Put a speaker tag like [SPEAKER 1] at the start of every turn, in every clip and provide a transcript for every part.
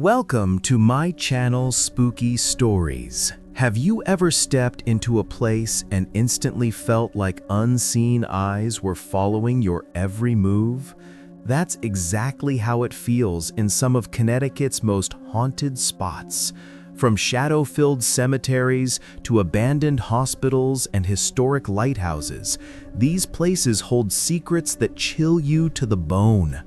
[SPEAKER 1] Welcome to my channel, Spooky Stories. Have you ever stepped into a place and instantly felt like unseen eyes were following your every move? That's exactly how it feels in some of Connecticut's most haunted spots. From shadow-filled cemeteries to abandoned hospitals and historic lighthouses, these places hold secrets that chill you to the bone.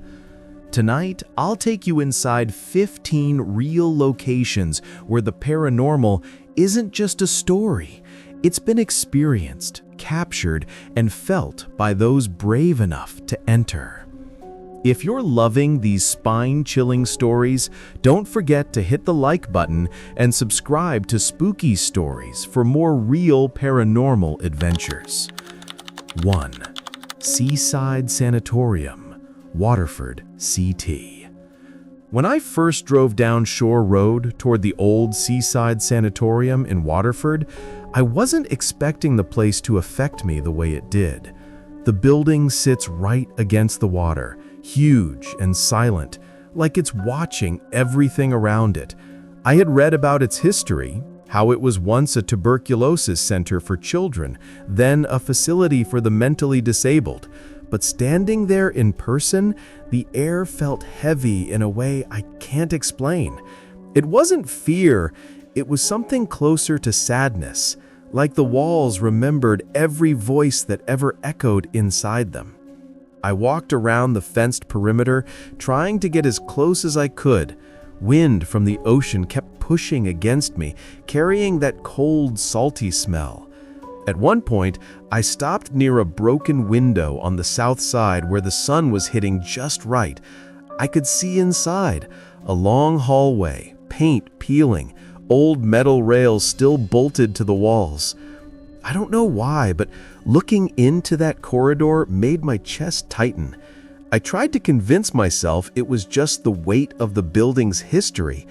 [SPEAKER 1] Tonight, I'll take you inside 15 real locations where the paranormal isn't just a story. It's been experienced, captured, and felt by those brave enough to enter. If you're loving these spine-chilling stories, don't forget to hit the like button and subscribe to Spooky Stories for more real paranormal adventures. 1. Seaside Sanatorium, Waterford, CT. When I first drove down Shore Road toward the old Seaside Sanatorium in Waterford, I wasn't expecting the place to affect me the way it did. The building sits right against the water, huge and silent, like it's watching everything around it. I had read about its history, how it was once a tuberculosis center for children, then a facility for the mentally disabled. But standing there in person, the air felt heavy in a way I can't explain. It wasn't fear, it was something closer to sadness, like the walls remembered every voice that ever echoed inside them. I walked around the fenced perimeter, trying to get as close as I could. Wind from the ocean kept pushing against me, carrying that cold, salty smell. At one point, I stopped near a broken window on the south side where the sun was hitting just right. I could see inside, a long hallway, paint peeling, old metal rails still bolted to the walls. I don't know why, but looking into that corridor made my chest tighten. I tried to convince myself it was just the weight of the building's history,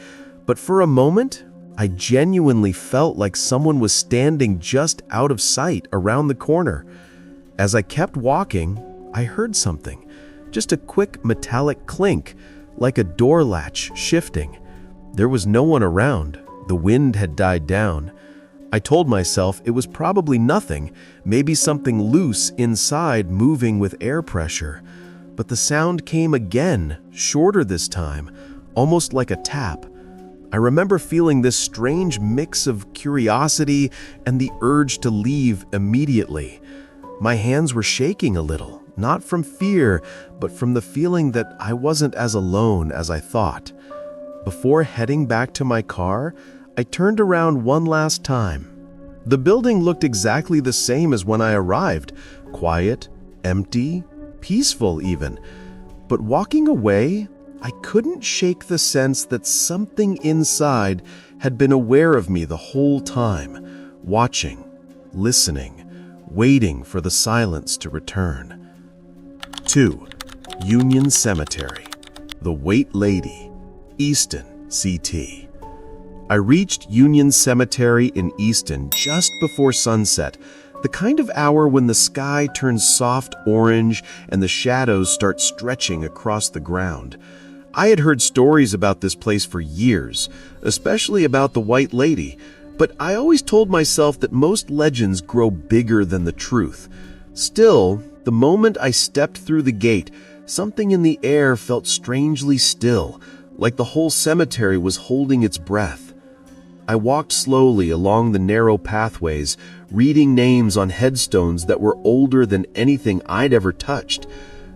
[SPEAKER 1] but for a moment, I genuinely felt like someone was standing just out of sight around the corner. As I kept walking, I heard something, just a quick metallic clink, like a door latch shifting. There was no one around. The wind had died down. I told myself it was probably nothing, maybe something loose inside moving with air pressure. But the sound came again, shorter this time, almost like a tap. I remember feeling this strange mix of curiosity and the urge to leave immediately. My hands were shaking a little, not from fear, but from the feeling that I wasn't as alone as I thought. Before heading back to my car, I turned around one last time. The building looked exactly the same as when I arrived, quiet, empty, peaceful even. But walking away, I couldn't shake the sense that something inside had been aware of me the whole time, watching, listening, waiting for the silence to return. 2. Union Cemetery, The White Lady, Easton, CT. I reached Union Cemetery in Easton just before sunset, the kind of hour when the sky turns soft orange and the shadows start stretching across the ground. I had heard stories about this place for years, especially about the White Lady, but I always told myself that most legends grow bigger than the truth. Still, the moment I stepped through the gate, something in the air felt strangely still, like the whole cemetery was holding its breath. I walked slowly along the narrow pathways, reading names on headstones that were older than anything I'd ever touched.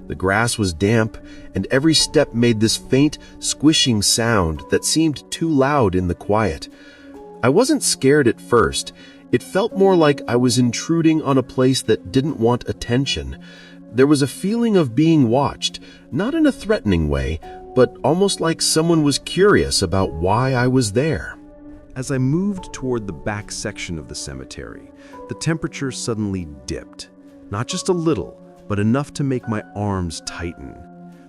[SPEAKER 1] The grass was damp, and every step made this faint, squishing sound that seemed too loud in the quiet. I wasn't scared at first. It felt more like I was intruding on a place that didn't want attention. There was a feeling of being watched, not in a threatening way, but almost like someone was curious about why I was there. As I moved toward the back section of the cemetery, the temperature suddenly dipped. Not just a little, but enough to make my arms tighten.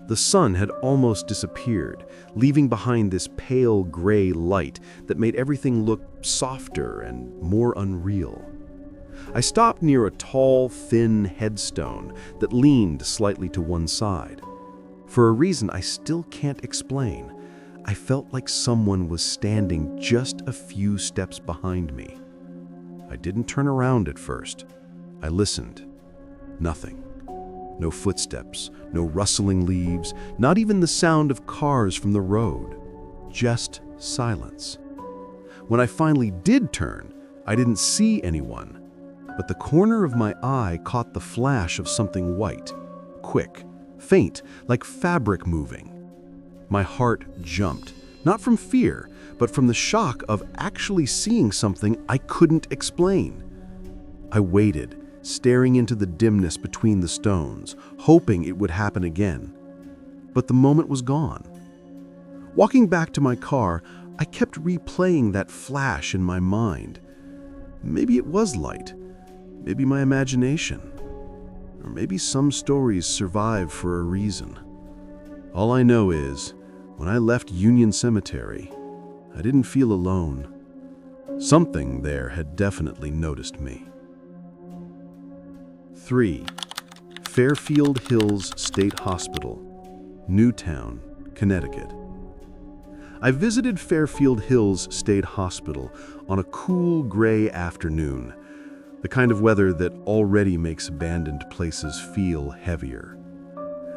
[SPEAKER 1] The sun had almost disappeared, leaving behind this pale gray light that made everything look softer and more unreal. I stopped near a tall, thin headstone that leaned slightly to one side. For a reason I still can't explain,
[SPEAKER 2] I felt like someone was standing just a few steps behind me. I didn't turn around at first. I listened. Nothing. No footsteps, no rustling leaves, not even the sound of cars from the road. Just silence. When I finally did turn, I didn't see anyone, but the corner of my eye caught the flash of something white, quick, faint, like fabric moving. My heart jumped, not from fear, but from the shock of actually seeing something I couldn't explain. I waited, staring into the dimness between the stones, hoping it would happen again. But the moment was gone. Walking back to my car, I kept replaying that flash in my mind. Maybe it was light, maybe my imagination, or maybe some stories survive for a reason. All I know is, when I left Union Cemetery, I didn't feel alone. Something there had definitely noticed me. 3. Fairfield Hills State Hospital, Newtown, Connecticut. I visited Fairfield Hills State Hospital on a cool gray afternoon, the kind of weather that already makes abandoned places feel heavier.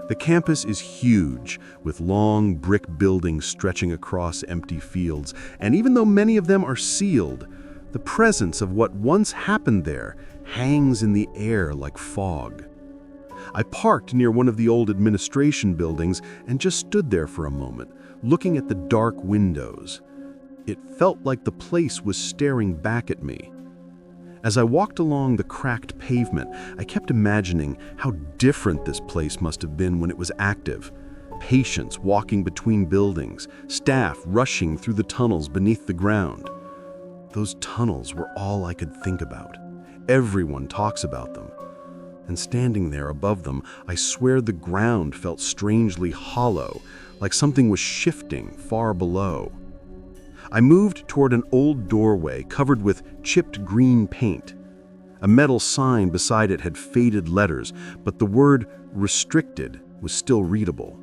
[SPEAKER 2] The campus is huge, with long brick buildings stretching across empty fields, and even though many of them are sealed, the presence of what once happened there hangs in the air like fog. I parked near one of the old administration buildings and just stood there for a moment, looking at the dark windows. It felt like the place was staring back at me. As I walked along the cracked pavement, I kept imagining how different this place must have been when it was active. Patients walking between buildings, staff rushing through the tunnels beneath the ground. Those tunnels were all I could think about. Everyone talks about them. And standing there above them, I swear the ground felt strangely hollow, like something was shifting far below. I moved toward an old doorway covered with chipped green paint. A metal sign beside it had faded letters, but the word "restricted" was still readable.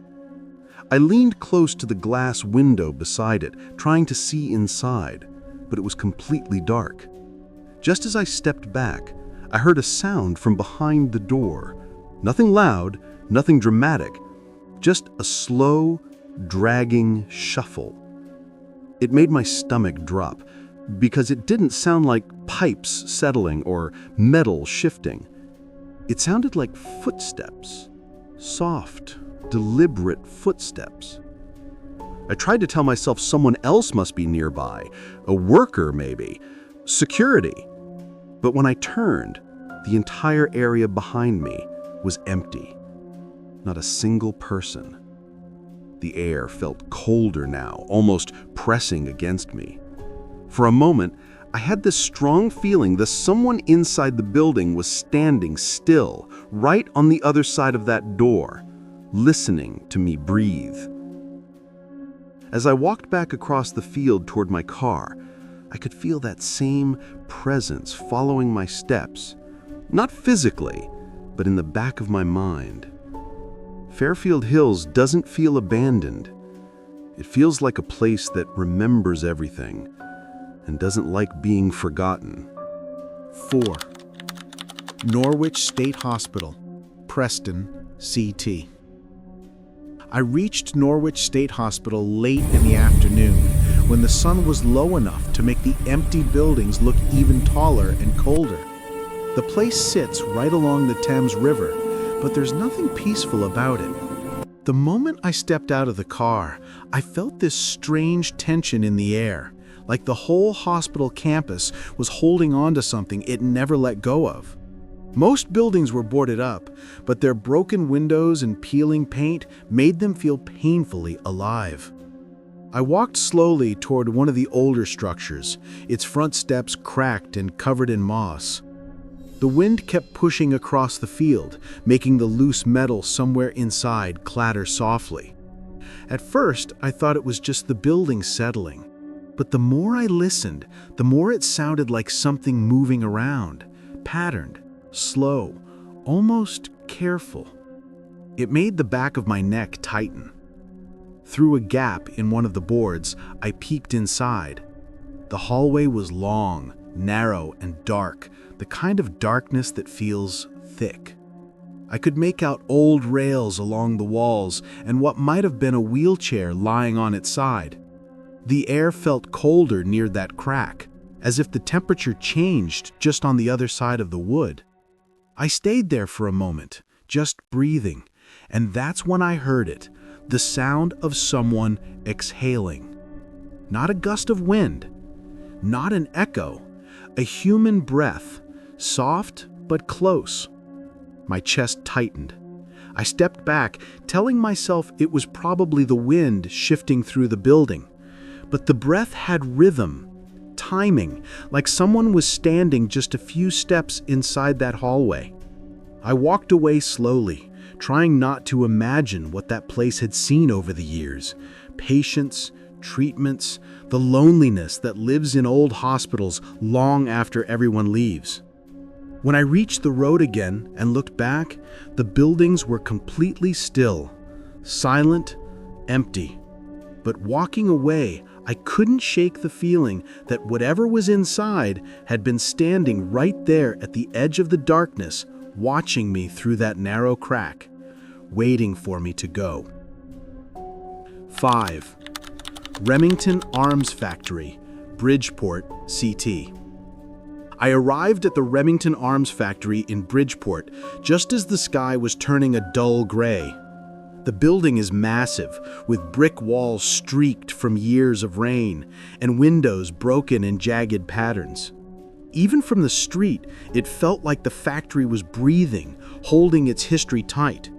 [SPEAKER 2] I leaned close to the glass window beside it, trying to see inside, but it was completely dark. Just as I stepped back, I heard a sound from behind the door. Nothing loud, nothing dramatic, just a slow, dragging shuffle. It made my stomach drop, because it didn't sound like pipes settling or metal shifting. It sounded like footsteps, soft, deliberate footsteps. I tried to tell myself someone else must be nearby, a worker maybe, security. But when I turned, the entire area behind me was empty. Not a single person. The air felt colder now, almost pressing against me. For a moment, I had this strong feeling that someone inside the building was standing still, right on the other side of that door, listening to me breathe. As I walked back across the field toward my car, I could feel that same presence following my steps, not physically, but in the back of my mind. Fairfield Hills doesn't feel abandoned. It feels like a place that remembers everything and doesn't like being forgotten.
[SPEAKER 3] 4. Norwich State Hospital, Preston, CT. I reached Norwich State Hospital late in the afternoon when the sun was low enough to make the empty buildings look even taller and colder. The place sits right along the Thames River, but there's nothing peaceful about it. The moment I stepped out of the car, I felt this strange tension in the air, like the whole hospital campus was holding on to something it never let go of. Most buildings were boarded up, but their broken windows and peeling paint made them feel painfully alive. I walked slowly toward one of the older structures, its front steps cracked and covered in moss. The wind kept pushing across the field, making the loose metal somewhere inside clatter softly. At first, I thought it was just the building settling, but the more I listened, the more it sounded like something moving around, patterned, slow, almost careful. It made the back of my neck tighten. Through a gap in one of the boards, I peeked inside. The hallway was long, narrow, and dark, the kind of darkness that feels thick. I could make out old rails along the walls and what might have been a wheelchair lying on its side. The air felt colder near that crack, as if the temperature changed just on the other side of the wood. I stayed there for a moment, just breathing, and that's when I heard it, the sound of someone exhaling. Not a gust of wind, not an echo, a human breath, soft but close. My chest tightened. I stepped back, telling myself it was probably the wind shifting through the building. But the breath had rhythm, timing, like someone was standing just a few steps inside that hallway. I walked away slowly, trying not to imagine what that place had seen over the years. Patients, treatments, the loneliness that lives in old hospitals long after everyone leaves. When I reached the road again and looked back, the buildings were completely still, silent, empty. But walking away, I couldn't shake the feeling that whatever was inside had been standing right there at the edge of the darkness, watching me through that narrow crack, waiting for me to go. 5. Remington Arms Factory, Bridgeport, CT. I arrived at the Remington Arms Factory in Bridgeport just as the sky was turning a dull gray. The building is massive, with brick walls streaked from years of rain and windows broken in jagged patterns. Even from the street, it felt like the factory was breathing, holding its history tight.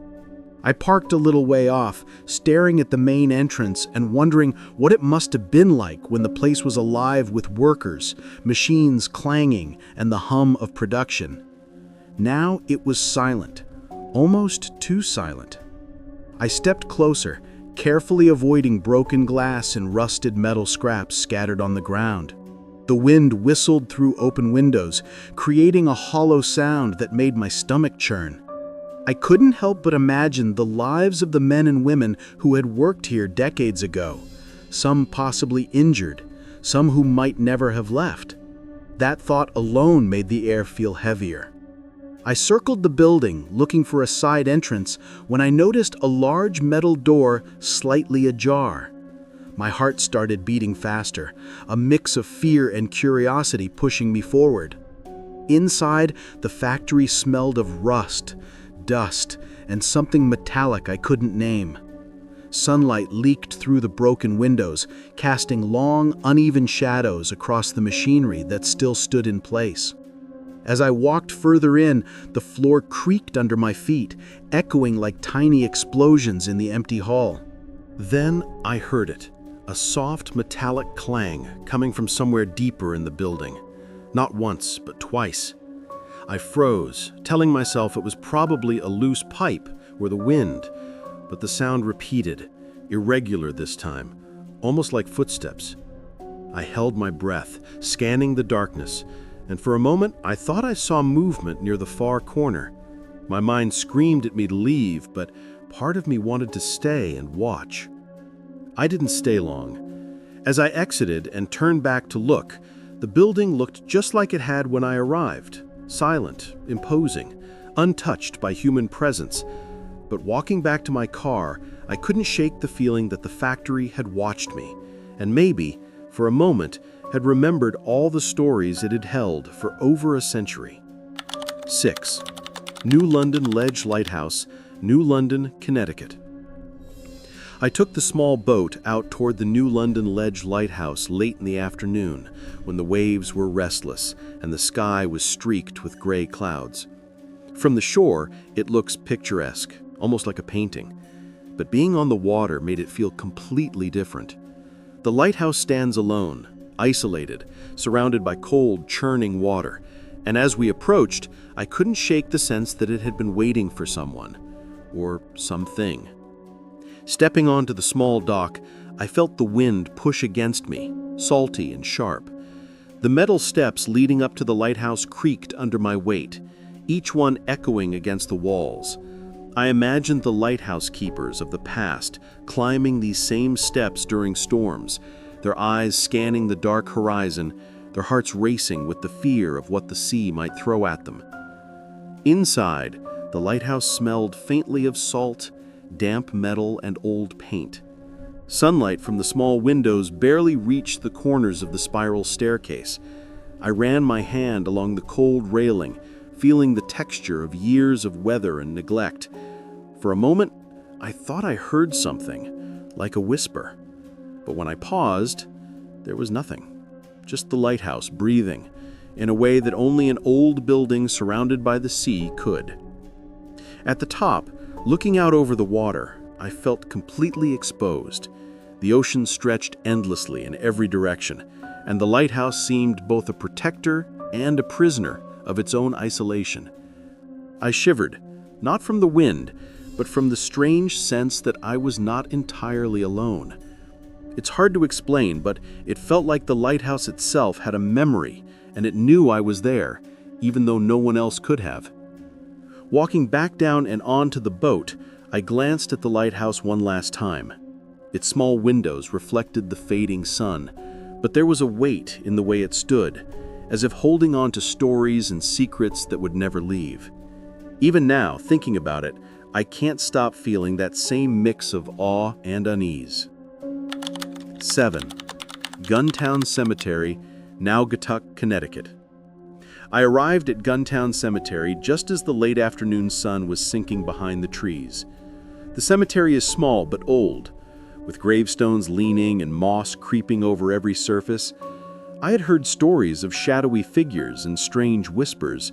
[SPEAKER 3] I parked a little way off, staring at the main entrance and wondering what it must have been like when the place was alive with workers, machines clanging, and the hum of production. Now it was silent, almost too silent. I stepped closer, carefully avoiding broken glass and rusted metal scraps scattered on the ground. The wind whistled through open windows, creating a hollow sound that made my stomach churn. I couldn't help but imagine the lives of the men and women who had worked here decades ago, some possibly injured, some who might never have left. That thought alone made the air feel heavier. I circled the building, looking for a side entrance, when I noticed a large metal door slightly ajar. My heart started beating faster, a mix of fear and curiosity pushing me forward. Inside, the factory smelled of rust, dust, and something metallic I couldn't name. Sunlight leaked through the broken windows, casting long, uneven shadows across the machinery that still stood in place. As I walked further in, the floor creaked under my feet, echoing like tiny explosions in the empty hall.
[SPEAKER 2] Then I heard it, a soft metallic clang coming from somewhere deeper in the building. Not once, but twice. I froze, telling myself it was probably a loose pipe or the wind, but the sound repeated, irregular this time, almost like footsteps. I held my breath, scanning the darkness, and for a moment I thought I saw movement near the far corner. My mind screamed at me to leave, but part of me wanted to stay and watch. I didn't stay long. As I exited and turned back to look, the building looked just like it had when I arrived. Silent, imposing, untouched by human presence. But walking back to my car, I couldn't shake the feeling that the factory had watched me, and maybe, for a moment, had remembered all the stories it had held for over a century. 6. New London Ledge Lighthouse, New London, Connecticut. I took the small boat out toward the New London Ledge Lighthouse late in the afternoon, when the waves were restless and the sky was streaked with gray clouds. From the shore, it looks picturesque, almost like a painting, but being on the water made it feel completely different. The lighthouse stands alone, isolated, surrounded by cold, churning water, and as we approached, I couldn't shake the sense that it had been waiting for someone, or something. Stepping onto the small dock, I felt the wind push against me, salty and sharp. The metal steps leading up to the lighthouse creaked under my weight, each one echoing against the walls. I imagined the lighthouse keepers of the past climbing these same steps during storms, their eyes scanning the dark horizon, their hearts racing with the fear of what the sea might throw at them. Inside, the lighthouse smelled faintly of salt, damp metal, and old paint. Sunlight from the small windows barely reached the corners of the spiral staircase. I ran my hand along the cold railing, feeling the texture of years of weather and neglect. For a moment, I thought I heard something, like a whisper. But when I paused, there was nothing. Just the lighthouse breathing, in a way that only an old building surrounded by the sea could. At the top, looking out over the water, I felt completely exposed. The ocean stretched endlessly in every direction, and the lighthouse seemed both a protector and a prisoner of its own isolation. I shivered, not from the wind, but from the strange sense that I was not entirely alone. It's hard to explain, but it felt like the lighthouse itself had a memory, and it knew I was there, even though no one else could have. Walking back down and onto the boat, I glanced at the lighthouse one last time. Its small windows reflected the fading sun, but there was a weight in the way it stood, as if holding on to stories and secrets that would never leave. Even now, thinking about it, I can't stop feeling that same mix of awe and unease. 7. Guntown Cemetery, Naugatuck, Connecticut. I arrived at Guntown Cemetery just as the late afternoon sun was sinking behind the trees. The cemetery is small but old, with gravestones leaning and moss creeping over every surface. I had heard stories of shadowy figures and strange whispers,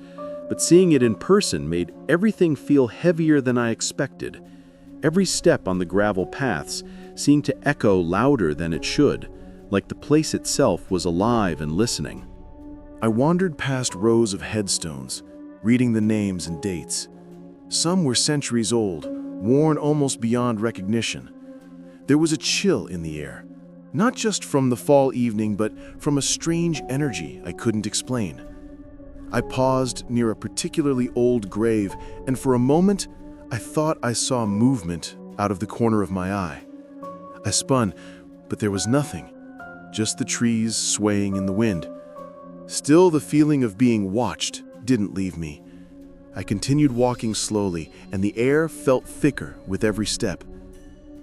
[SPEAKER 2] but seeing it in person made everything feel heavier than I expected. Every step on the gravel paths seemed to echo louder than it should, like the place itself was alive and listening.
[SPEAKER 1] I wandered past rows of headstones, reading the names and dates. Some were centuries old, worn almost beyond recognition. There was a chill in the air, not just from the fall evening, but from a strange energy I couldn't explain. I paused near a particularly old grave, and for a moment, I thought I saw movement out of the corner of my eye. I spun, but there was nothing, just the trees swaying in the wind. Still, the feeling of being watched didn't leave me. I continued walking slowly, and the air felt thicker with every step.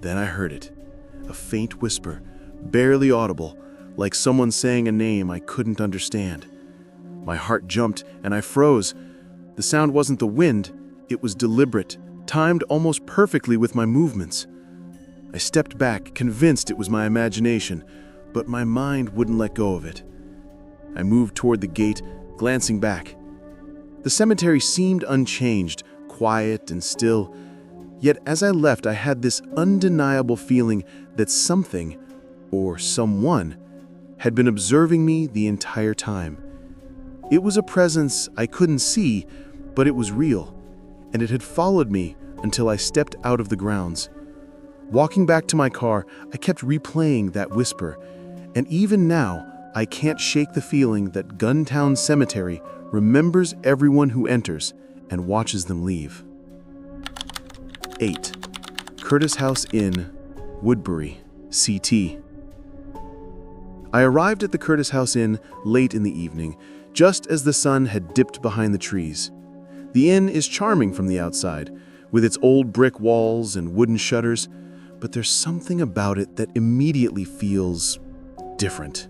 [SPEAKER 1] Then I heard it, a faint whisper, barely audible, like someone saying a name I couldn't understand. My heart jumped, and I froze. The sound wasn't the wind, it was deliberate, timed almost perfectly with my movements. I stepped back, convinced it was my imagination, but my mind wouldn't let go of it. I moved toward the gate, glancing back. The cemetery seemed unchanged, quiet and still. Yet as I left, I had this undeniable feeling that something, or someone, had been observing me the entire time. It was a presence I couldn't see, but it was real, and it had followed me until I stepped out of the grounds. Walking back to my car, I kept replaying that whisper, and even now, I can't shake the feeling that Guntown Cemetery remembers everyone who enters and watches them leave. 8. Curtis House Inn, Woodbury, CT. I arrived at the Curtis House Inn late in the evening, just as the sun had dipped behind the trees. The inn is charming from the outside, with its old brick walls and wooden shutters, but there's something about it that immediately feels different.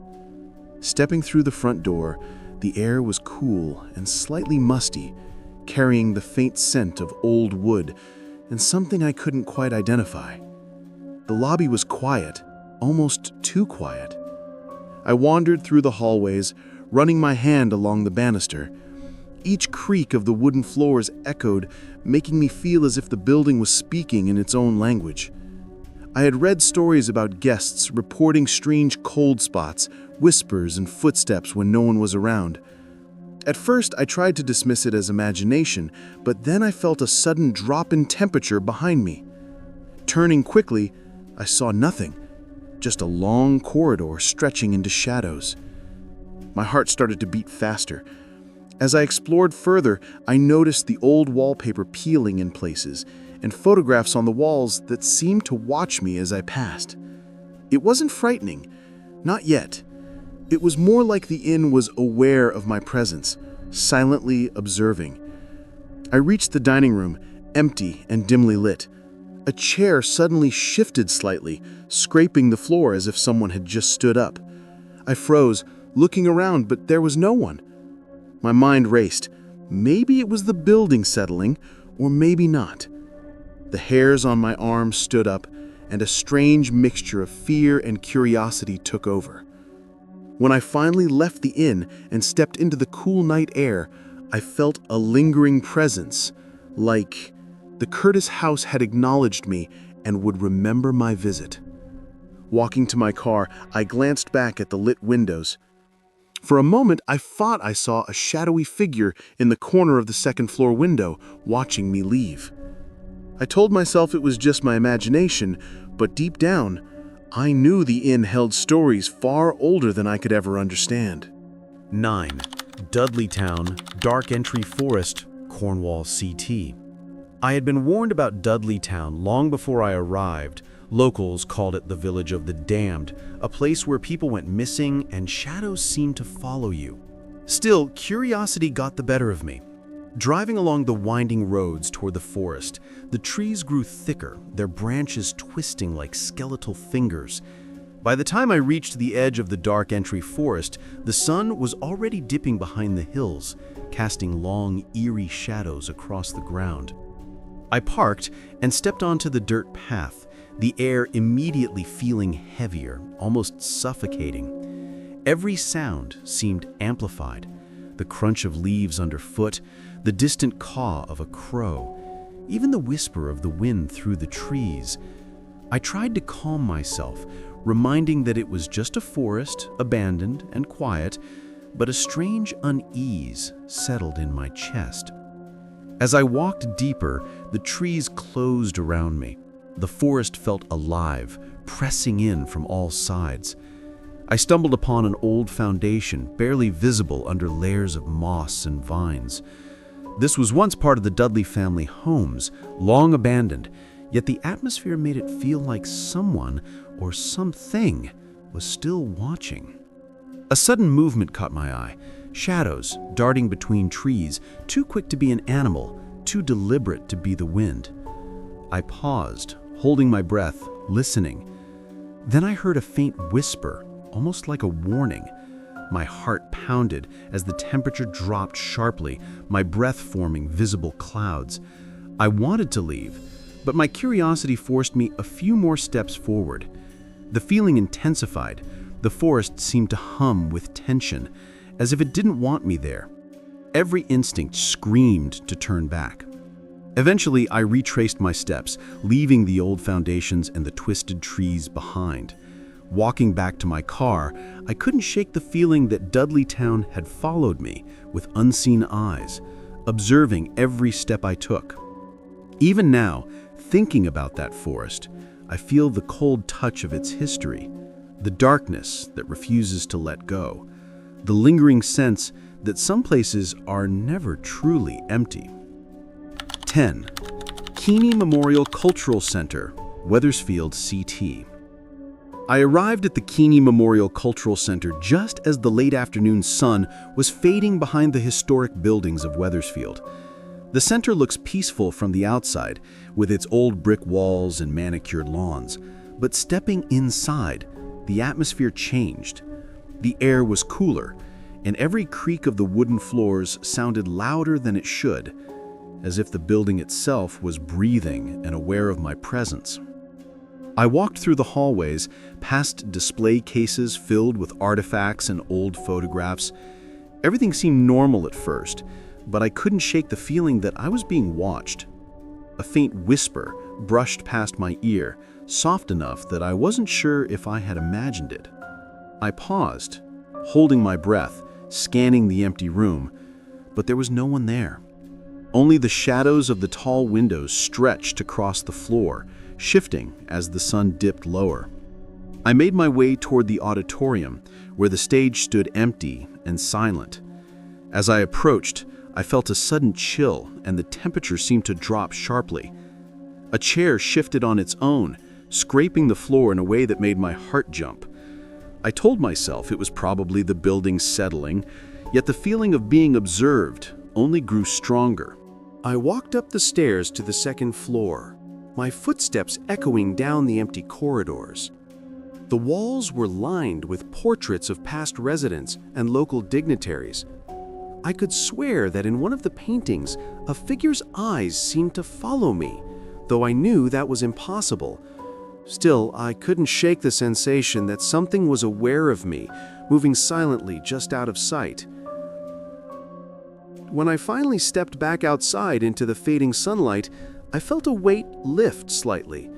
[SPEAKER 1] Stepping through the front door, the air was cool and slightly musty, carrying the faint scent of old wood and something I couldn't quite identify. The lobby was quiet, almost too quiet. I wandered through the hallways, running my hand along the banister. Each creak of the wooden floors echoed, making me feel as if the building was speaking in its own language. I had read stories about guests reporting strange cold spots, whispers, and footsteps when no one was around. At first, I tried to dismiss it as imagination, but then I felt a sudden drop in temperature behind me. Turning quickly, I saw nothing, just a long corridor stretching into shadows. My heart started to beat faster. As I explored further, I noticed the old wallpaper peeling in places,
[SPEAKER 2] and photographs on the walls that seemed to watch me as I passed. It wasn't frightening, not yet. It was more like the inn was aware of my presence, silently observing. I reached the dining room, empty and dimly lit. A chair suddenly shifted slightly, scraping the floor as if someone had just stood up. I froze, looking around, but there was no one. My mind raced. Maybe it was the building settling, or maybe not. The hairs on my arms stood up, and a strange mixture of fear and curiosity took over. When I finally left the inn and stepped into the cool night air, I felt a lingering presence, like the Curtis house had acknowledged me and would remember my visit. Walking to my car, I glanced back at the lit windows. For a moment, I thought I saw a shadowy figure in the corner of the second-floor window, watching me leave. I told myself it was just my imagination, but deep down, I knew the inn held stories far older than I could ever understand.
[SPEAKER 1] 9. Dudleytown, Dark Entry Forest, Cornwall, CT. I had been warned about Dudleytown long before I arrived. Locals called it the Village of the Damned, a place where people went missing and shadows seemed to follow you. Still, curiosity got the better of me. Driving along the winding roads toward the forest, the trees grew thicker, their branches twisting like skeletal fingers. By the time I reached the edge of the Dark Entry Forest, the sun was already dipping behind the hills, casting long, eerie shadows across the ground. I parked and stepped onto the dirt path, the air immediately feeling heavier, almost suffocating. Every sound seemed amplified. The crunch of leaves underfoot, the distant caw of a crow, even the whisper of the wind through the trees. I tried to calm myself, reminding that it was just a forest, abandoned and quiet, but a strange unease settled in my chest. As I walked deeper, the trees closed around me. The forest felt alive, pressing in from all sides. I stumbled upon an old foundation, barely visible under layers of moss and vines. This was once part of the Dudley family homes, long abandoned, yet the atmosphere made it feel like someone or something was still watching. A sudden movement caught my eye. Shadows darting between trees, too quick to be an animal, too deliberate to be the wind. I paused, holding my breath, listening. Then I heard a faint whisper, almost like a warning. My heart pounded as the temperature dropped sharply, my breath forming visible clouds. I wanted to leave, but my curiosity forced me a few more steps forward. The feeling intensified. The forest seemed to hum with tension, as if it didn't want me there. Every instinct screamed to turn back. Eventually, I retraced my steps, leaving the old foundations and the twisted trees behind. Walking back to my car, I couldn't shake the feeling that Dudleytown had followed me with unseen eyes, observing every step I took. Even now, thinking about that forest, I feel the cold touch of its history, the darkness that refuses to let go, the lingering sense that some places are never truly empty. 10. Keeney Memorial Cultural Center, Wethersfield, CT. I arrived at the Keeney Memorial Cultural Center just as the late afternoon sun was fading behind the historic buildings of Wethersfield. The center looks peaceful from the outside, with its old brick walls and manicured lawns. But stepping inside, the atmosphere changed. The air was cooler, and every creak of the wooden floors sounded louder than it should, as if the building itself was breathing and aware of my presence. I walked through the hallways, past display cases filled with artifacts and old photographs. Everything seemed normal at first, but I couldn't shake the feeling that I was being watched. A faint whisper brushed past my ear, soft enough that I wasn't sure if I had imagined it. I paused, holding my breath, scanning the empty room, but there was no one there. Only the shadows of the tall windows stretched across the floor, shifting as the sun dipped lower. I made my way toward the auditorium, where the stage stood empty and silent. As I approached, I felt a sudden chill, and the temperature seemed to drop sharply.
[SPEAKER 2] A chair shifted on its own, scraping the floor in a way that made my heart jump. I told myself it was probably the building settling, yet the feeling of being observed only grew stronger. I walked up the stairs to the second floor, my footsteps echoing down the empty corridors. The walls were lined with portraits of past residents and local dignitaries. I could swear that in one of the paintings, a figure's eyes seemed to follow me, though I knew that was impossible. Still, I couldn't shake the sensation that something was aware of me, moving silently just out of sight. When I finally stepped back outside into the fading sunlight, I felt a weight lift slightly.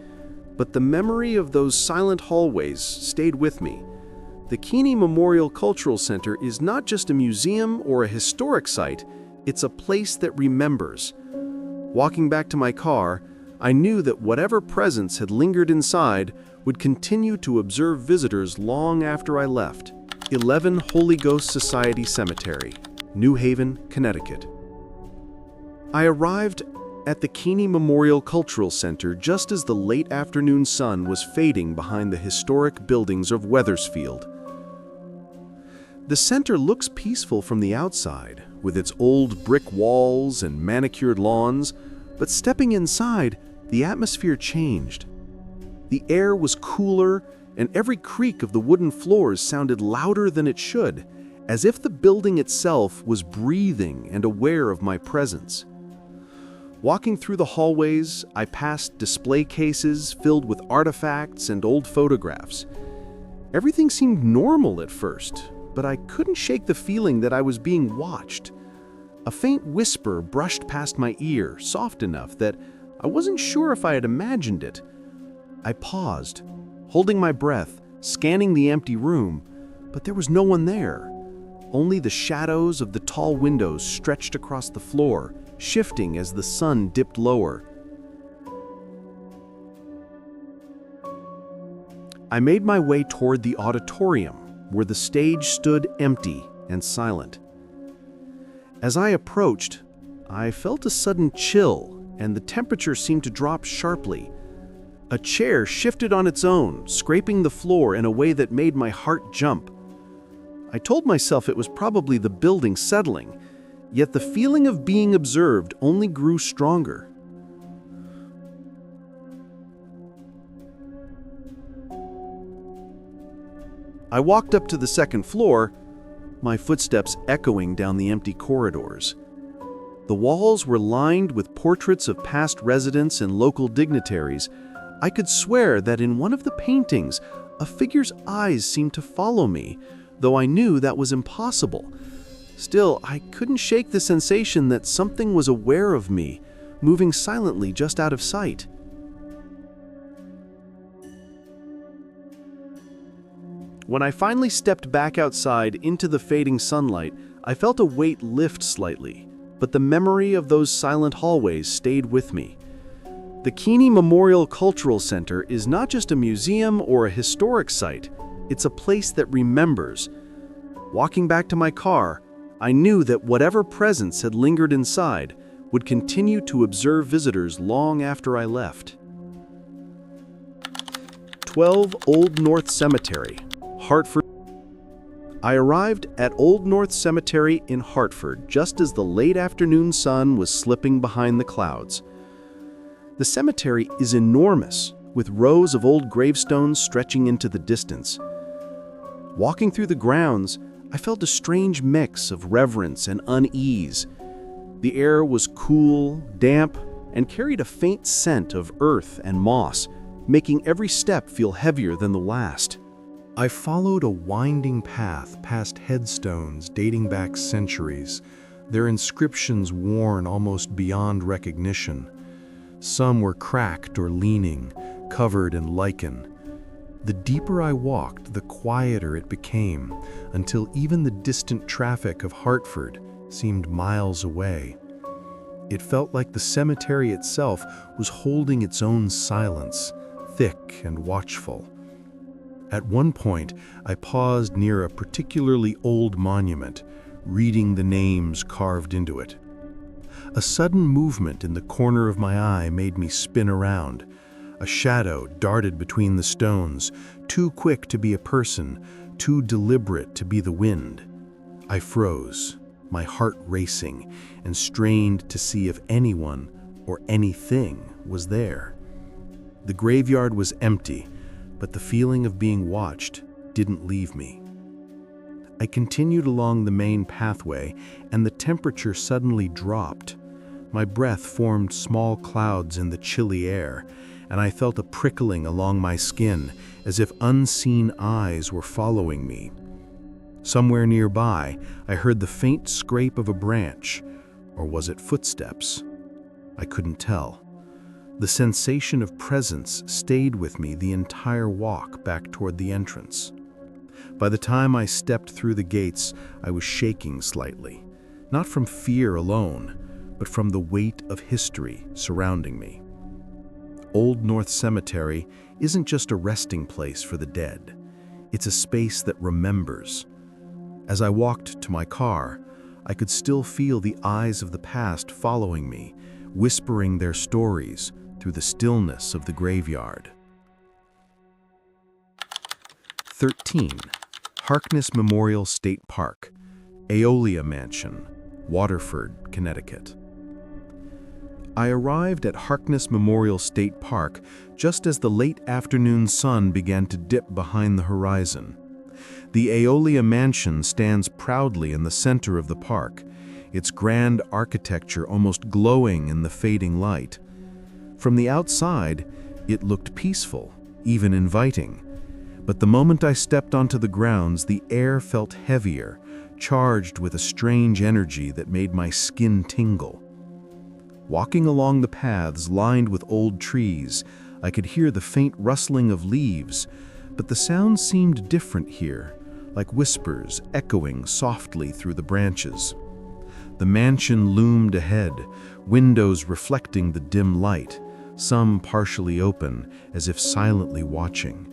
[SPEAKER 2] But the memory of those silent hallways stayed with me. The Keeney Memorial Cultural Center is not just a museum or a historic site, it's a place that remembers. Walking back to my car, I knew that whatever presence had lingered inside would continue to observe visitors long after I left. 11 Holy Ghost Society Cemetery, New Haven, Connecticut. I arrived at the Keeney Memorial Cultural Center just as the late afternoon sun was fading behind the historic buildings of Wethersfield. The center looks peaceful from the outside, with its old brick walls and manicured lawns, but stepping inside, the atmosphere changed. The air was cooler, and every creak of the wooden floors sounded louder than it should, as if the building itself was breathing and aware of my presence. Walking through the hallways, I passed display cases filled with artifacts and old photographs. Everything seemed normal at first, but I couldn't shake the feeling that I was being watched. A faint whisper brushed past my ear, soft enough that I wasn't sure if I had imagined it. I paused, holding my breath, scanning the empty room, but there was no one there. Only the shadows of the tall windows stretched across the floor, shifting as the sun dipped lower. I made my way toward the auditorium, where the stage stood empty and silent. As I approached, I felt a sudden chill, and the temperature seemed to drop sharply. A chair shifted on its own, scraping the floor in a way that made my heart jump. I told myself it was probably the building settling, yet the feeling of being observed only grew stronger. I walked up to the second floor, my footsteps echoing down the empty corridors. The walls were lined with portraits of past residents and local dignitaries. I could swear that in one of the paintings, a figure's eyes seemed to follow me, though I knew that was impossible. Still, I couldn't shake the sensation that something was aware of me, moving silently just out of sight. When I finally stepped back outside into the fading sunlight, I felt a weight lift slightly, but the memory of those silent hallways stayed with me. The Keeney Memorial Cultural Center is not just a museum or a historic site, it's a place that remembers. Walking back to my car, I knew that whatever presence had lingered inside would continue to observe visitors long after I left. 12 Old North Cemetery, Hartford. I arrived at Old North Cemetery in Hartford just as the late afternoon sun was slipping behind the clouds. The cemetery is enormous, with rows of old gravestones stretching into the distance. Walking through the grounds, I felt a strange mix of reverence and unease. The air was cool, damp, and carried a faint scent of earth and moss, making every step feel heavier than the last. I followed a winding path past headstones dating back centuries, their inscriptions worn almost beyond recognition. Some were cracked or leaning, covered in lichen. The deeper I walked, the quieter it became, until even the distant traffic of Hartford seemed miles away. It felt like the cemetery itself was holding its own silence, thick and watchful. At one point, I paused near a particularly old monument, reading the names carved into it. A sudden movement in the corner of my eye made me spin around. A shadow darted between the stones, too quick to be a person, too deliberate to be the wind. I froze, my heart racing, and strained to see if anyone or anything was there. The graveyard was empty, but the feeling of being watched didn't leave me. I continued along the main pathway, and the temperature suddenly dropped. My breath formed small clouds in the chilly air, and I felt a prickling along my skin, as if unseen eyes were following me. Somewhere nearby, I heard the faint scrape of a branch, or was it footsteps? I couldn't tell. The sensation of presence stayed with me the entire walk back toward the entrance. By the time I stepped through the gates, I was shaking slightly, not from fear alone, but from the weight of history surrounding me. Old North Cemetery isn't just a resting place for the dead. It's a space that remembers. As I walked to my car, I could still feel the eyes of the past following me, whispering their stories through the stillness of the graveyard. 13. Harkness Memorial State Park, Aeolia Mansion, Waterford, Connecticut. I arrived at Harkness Memorial State Park just as the late afternoon sun began to dip behind the horizon. The Aeolia Mansion stands proudly in the center of the park, its grand architecture almost glowing in the fading light. From the outside, it looked peaceful, even inviting. But the moment I stepped onto the grounds, the air felt heavier, charged with a strange energy that made my skin tingle. Walking along the paths lined with old trees, I could hear the faint rustling of leaves, but the sound seemed different here, like whispers echoing softly through the branches. The mansion loomed ahead, windows reflecting the dim light, some partially open, as if silently watching.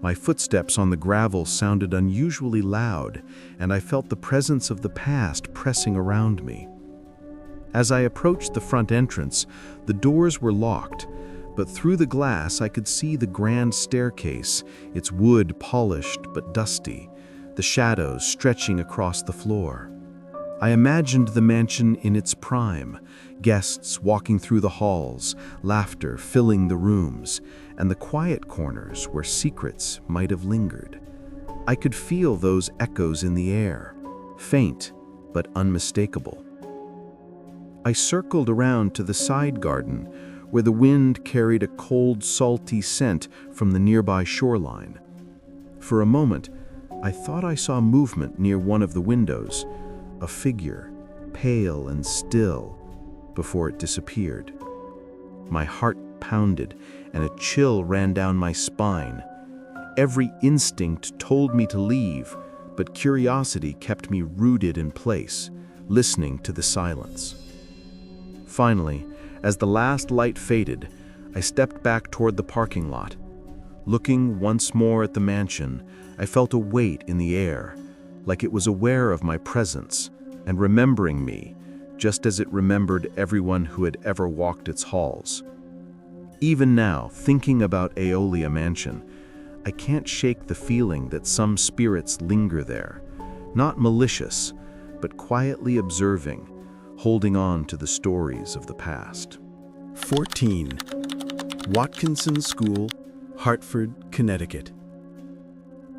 [SPEAKER 2] My footsteps on the gravel sounded unusually loud, and I felt the presence of the past pressing around me. As I approached the front entrance, the doors were locked, but through the glass I could see the grand staircase, its wood polished but dusty, the shadows stretching across the floor. I imagined the mansion in its prime, guests walking through the halls, laughter filling the rooms, and the quiet corners where secrets might have lingered. I could feel those echoes in the air, faint but unmistakable. I circled around to the side garden, where the wind carried a cold, salty scent from the nearby shoreline. For a moment, I thought I saw movement near one of the windows, a figure, pale and still, before it disappeared. My heart pounded, and a chill ran down my spine. Every instinct told me to leave, but curiosity kept me rooted in place, listening to the silence. Finally, as the last light faded, I stepped back toward the parking lot. Looking once more at the mansion, I felt a weight in the air, like it was aware of my presence and remembering me, just as it remembered everyone who had ever walked its halls. Even now, thinking about Aeolia Mansion, I can't shake the feeling that some spirits linger there, not malicious, but quietly observing, holding on to the stories of the past.
[SPEAKER 3] 14. Watkinson School, Hartford, Connecticut.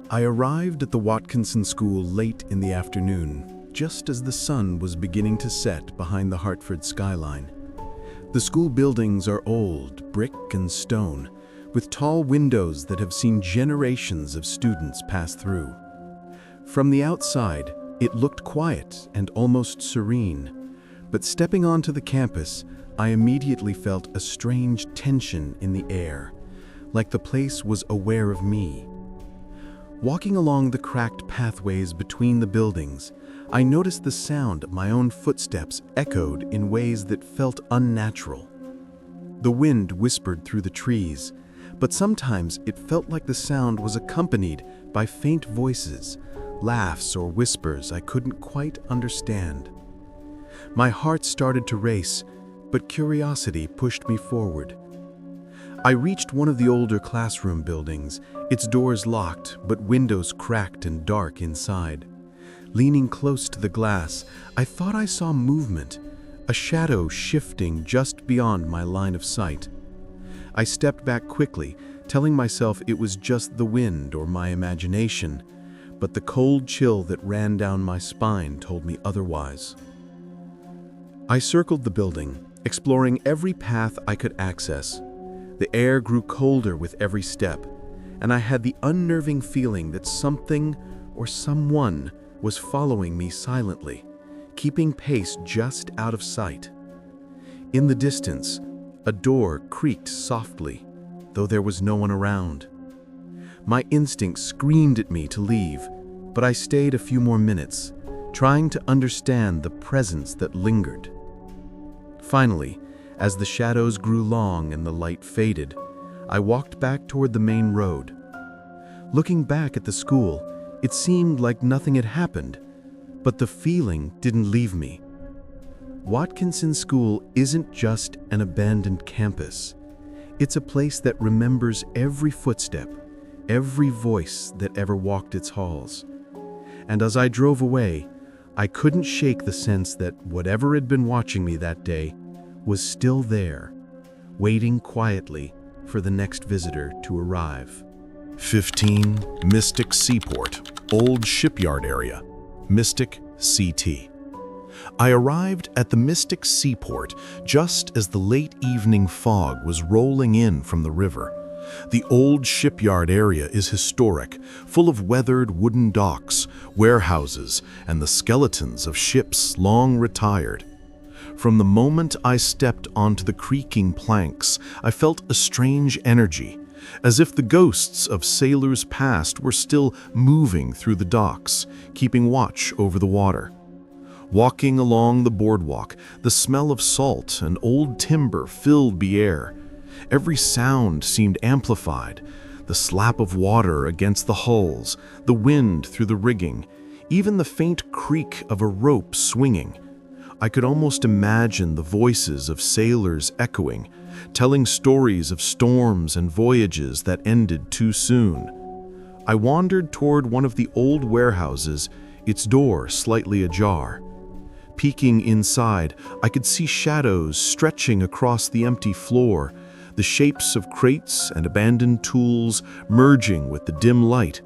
[SPEAKER 3] I arrived at the Watkinson School late in the afternoon, just as the sun was beginning to set behind the Hartford skyline. The school buildings are old, brick and stone, with tall windows that have seen generations of students pass through. From the outside, it looked quiet and almost serene, but stepping onto the campus, I immediately felt a strange tension in the air, like the place was aware of me. Walking along the cracked pathways between the buildings, I noticed the sound of my own footsteps echoed in ways that felt unnatural. The wind whispered through the trees, but sometimes it felt like the sound was accompanied by faint voices, laughs or whispers I couldn't quite understand. My heart started to race, but curiosity pushed me forward. I reached one of the older classroom buildings, its doors locked, but windows cracked and dark inside. Leaning close to the glass, I thought I saw movement, a shadow shifting just beyond my line of sight. I stepped back quickly, telling myself it was just the wind or my imagination, but the cold chill that ran down my spine told me otherwise. I circled the building, exploring every path I could access. The air grew colder with every step, and I had the unnerving feeling that something or someone was following me silently, keeping pace just out of sight. In the distance, a door creaked softly, though there was no one around. My instinct screamed at me to leave, but I stayed a few more minutes, trying to understand the presence that lingered. Finally, as the shadows grew long and the light faded, I walked back toward the main road. Looking back at the school, it seemed like nothing had happened, but the feeling didn't leave me. Watkinson School isn't just an abandoned campus. It's a place that remembers every footstep, every voice that ever walked its halls. And as I drove away, I couldn't shake the sense that whatever had been watching me that day was still there, waiting quietly for the next visitor to arrive.
[SPEAKER 2] 15 Mystic Seaport, Old Shipyard Area, Mystic CT. I arrived at the Mystic Seaport just as the late evening fog was rolling in from the river. The old shipyard area is historic, full of weathered wooden docks, warehouses, and the skeletons of ships long retired. From the moment I stepped onto the creaking planks, I felt a strange energy, as if the ghosts of sailors past were still moving through the docks, keeping watch over the water. Walking along the boardwalk, the smell of salt and old timber filled the air. Every sound seemed amplified, the slap of water against the hulls, the wind through the rigging, even the faint creak of a rope swinging. I could almost imagine the voices of sailors echoing, telling stories of storms and voyages that ended too soon. I wandered toward one of the old warehouses, its door slightly ajar. Peeking inside, I could see shadows stretching across the empty floor, the shapes of crates and abandoned tools merging with the dim light.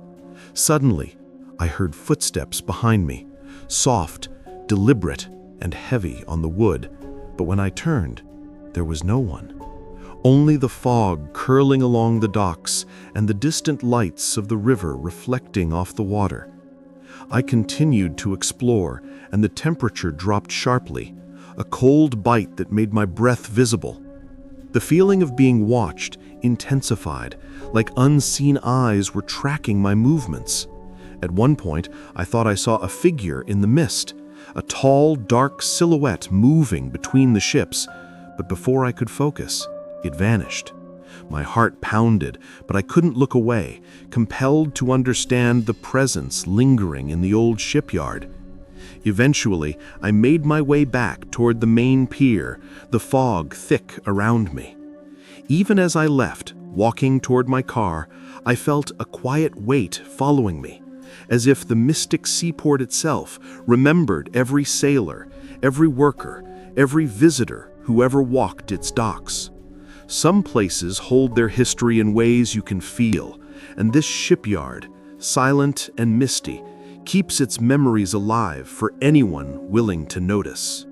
[SPEAKER 2] Suddenly, I heard footsteps behind me, soft, deliberate, and heavy on the wood, but when I turned, there was no one. Only the fog curling along the docks and the distant lights of the river reflecting off the water. I continued to explore, and the temperature dropped sharply, a cold bite that made my breath visible. The feeling of being watched intensified, like unseen eyes were tracking my movements. At one point, I thought I saw a figure in the mist, a tall, dark silhouette moving between the ships, but before I could focus, it vanished. My heart pounded, but I couldn't look away, compelled to understand the presence lingering in the old shipyard. Eventually, I made my way back toward the main pier, the fog thick around me. Even as I left, walking toward my car, I felt a quiet weight following me, as if the Mystic Seaport itself remembered every sailor, every worker, every visitor who ever walked its docks. Some places hold their history in ways you can feel, and this shipyard, silent and misty, keeps its memories alive for anyone willing to notice.